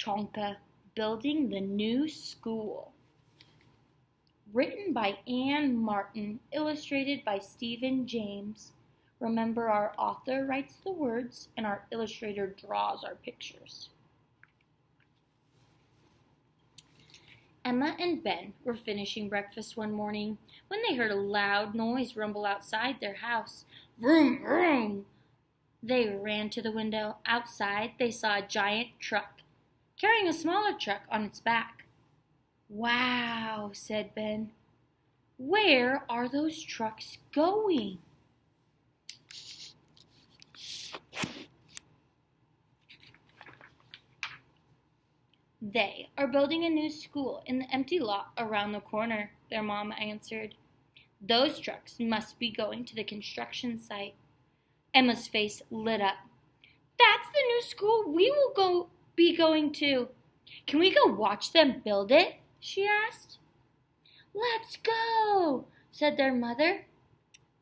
Tonka, Building the New School. Written by Anne Martin, illustrated by Stephen James. Remember, our author writes the words and our illustrator draws our pictures. Emma and Ben were finishing breakfast one morning when they heard a loud noise rumble outside their house. Vroom, vroom! They ran to the window. Outside, they saw a giant truck, carrying a smaller truck on its back. Wow, said Ben. Where are those trucks going? They are building a new school in the empty lot around the corner, their mom answered. Those trucks must be going to the construction site. Emma's face lit up. That's the new school we will be going to. Can we go watch them build it? She asked. Let's go, said their mother.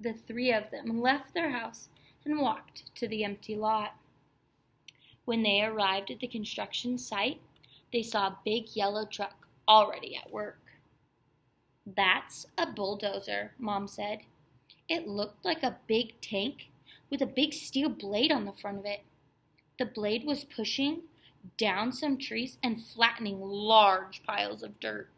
The three of them left their house and walked to the empty lot. When they arrived at the construction site, they saw a big yellow truck already at work. That's a bulldozer, Mom said. It looked like a big tank with a big steel blade on the front of it. The blade was pushing down some trees and flattening large piles of dirt.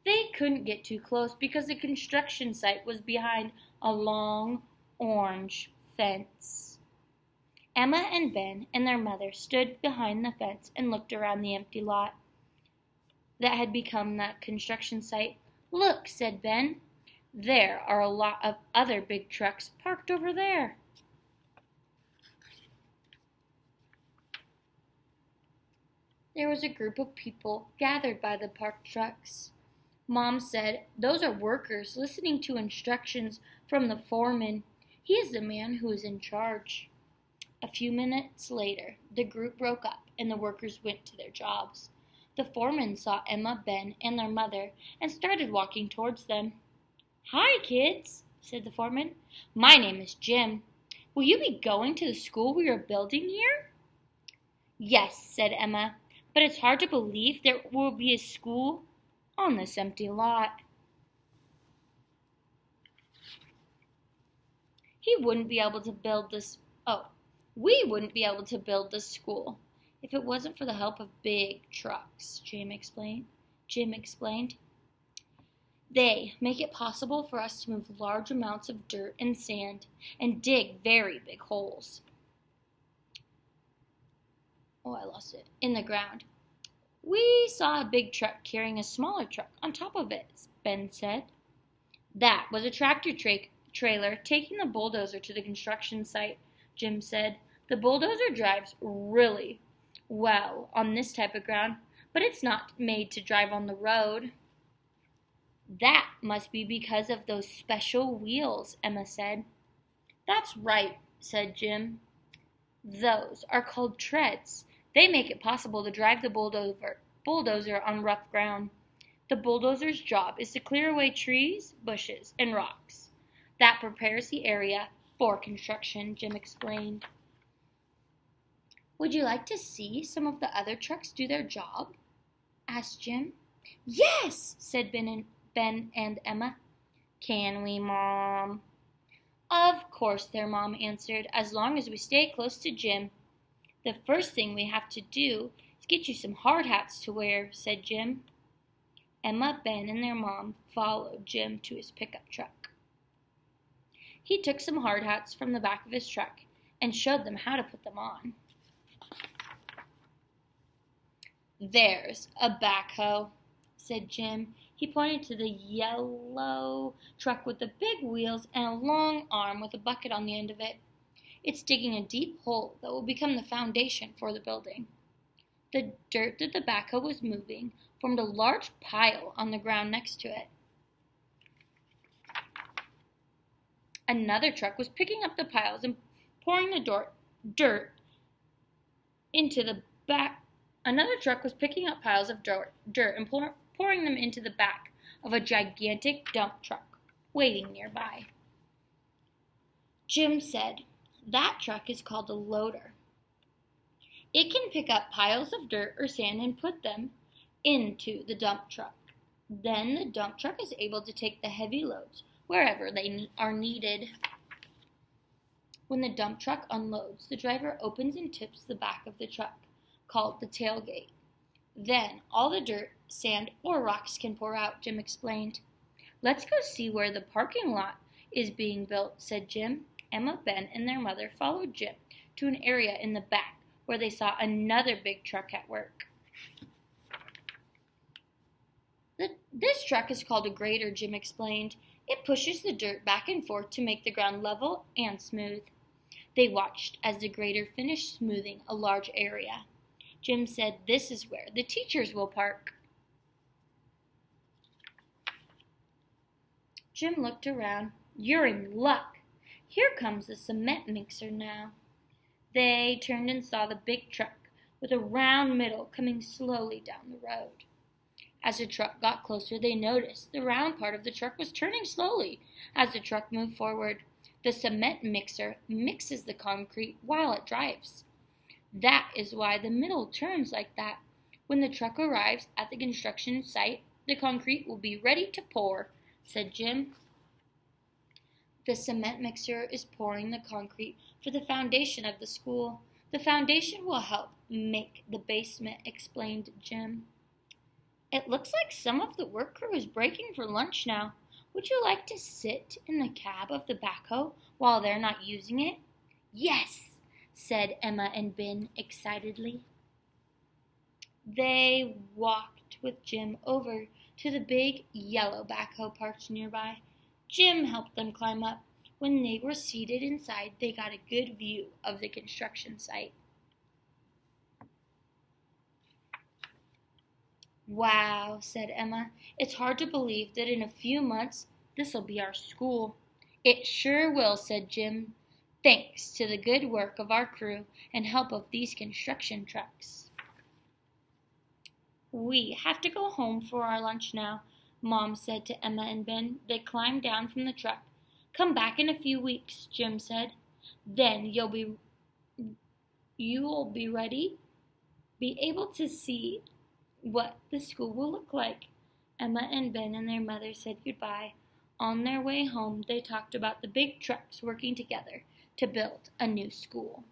They couldn't get too close because the construction site was behind a long orange fence. Emma and Ben and their mother stood behind the fence and looked around the empty lot that had become that construction site. Look, said Ben. There are a lot of other big trucks parked over there. There was a group of people gathered by the parked trucks. Mom said, those are workers listening to instructions from the foreman. He is the man who is in charge. A few minutes later, the group broke up and the workers went to their jobs. The foreman saw Emma, Ben, and their mother and started walking towards them. Hi, kids, said the foreman. My name is Jim. Will you be going to the school we are building here? Yes, said Emma, but it's hard to believe there will be a school on this empty lot. We wouldn't be able to build this school if it wasn't for the help of big trucks, Jim explained. They make it possible for us to move large amounts of dirt and sand and dig very big holes. In the ground. We saw a big truck carrying a smaller truck on top of it, Ben said. That was a tractor trailer taking the bulldozer to the construction site, Jim said. The bulldozer drives really well on this type of ground, but it's not made to drive on the road. That must be because of those special wheels, Emma said. That's right, said Jim. Those are called treads. They make it possible to drive the bulldozer on rough ground. The bulldozer's job is to clear away trees, bushes, and rocks. That prepares the area for construction, Jim explained. Would you like to see some of the other trucks do their job? Asked Jim. Yes, said Ben and Emma. Can we, Mom? Of course, their mom answered, as long as we stay close to Jim. The first thing we have to do is get you some hard hats to wear, said Jim. Emma, Ben, and their mom followed Jim to his pickup truck. He took some hard hats from the back of his truck and showed them how to put them on. There's a backhoe, said Jim. He pointed to the yellow truck with the big wheels and a long arm with a bucket on the end of it. It's digging a deep hole that will become the foundation for the building. The dirt that the backhoe was moving formed a large pile on the ground next to it. Another truck was picking up the piles and pouring the dirt into the back. Another truck was picking up piles of dirt and pouring them into the back of a gigantic dump truck waiting nearby. Jim said, That truck is called a loader. It can pick up piles of dirt or sand and put them into the dump truck. Then the dump truck is able to take the heavy loads wherever they are needed. When the dump truck unloads, the driver opens and tips the back of the truck, called the tailgate. Then all the dirt, sand, or rocks can pour out, Jim explained. Let's go see where the parking lot is being built, said Jim. Emma, Ben, and their mother followed Jim to an area in the back where they saw another big truck at work. This truck is called a grader, Jim explained. It pushes the dirt back and forth to make the ground level and smooth. They watched as the grader finished smoothing a large area. Jim said, "This is where the teachers will park." Jim looked around. "You're in luck. Here comes the cement mixer now." They turned and saw the big truck with a round middle coming slowly down the road. As the truck got closer, they noticed the round part of the truck was turning slowly as the truck moved forward. The cement mixer mixes the concrete while it drives. That is why the middle turns like that. When the truck arrives at the construction site, the concrete will be ready to pour, said Jim. The cement mixer is pouring the concrete for the foundation of the school. The foundation will help make the basement, explained Jim. It looks like some of the work crew is breaking for lunch now. Would you like to sit in the cab of the backhoe while they're not using it? Yes, said Emma and Ben excitedly. They walked with Jim over to the big yellow backhoe parked nearby. Jim helped them climb up. When they were seated inside, they got a good view of the construction site. Wow, said Emma. It's hard to believe that in a few months this'll be our school. It sure will, said Jim, thanks to the good work of our crew and help of these construction trucks. We have to go home for our lunch now, Mom said to Emma and Ben. They climbed down from the truck. Come back in a few weeks, Jim said. Then you'll be ready, be able to see what the school will look like. Emma and Ben and their mother said goodbye. On their way home, they talked about the big trucks working together to build a new school.